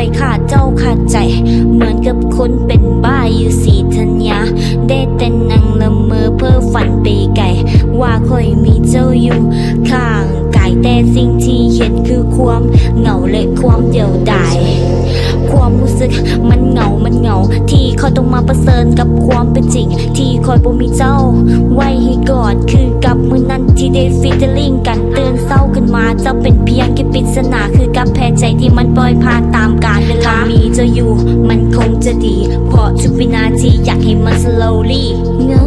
อยขาดเจ้าขาดใจเหมือนกับคนเป็นบ้าอยู่สีธัญญาได้แต่นั่งละเมอเพ้อฝันไปไกลว่าคอยมีเจ้าอยู่ข้างกายแต่สิ่งที่เห็นคือความเหงาและความเดียวดายความรู้สึกมันเหงาที่คอยต้องมาประเสริญกับความเป็นจริงที่คอยบ่มีเจ้าไว้ให้กอดคือกับมือนั้นที่ได้ฟีเจอริ่งกันเตือนเศร้าขึ้นมาเจ้าเป็นเพียงแค่ปริศนาคือกับแพ้ใจที่มันปล่อยผ่านตามกาลเวลามีเจ้าอยู่มันคงจะดีเพราะทุกวินาทีอยากให้มัน slowly เหงา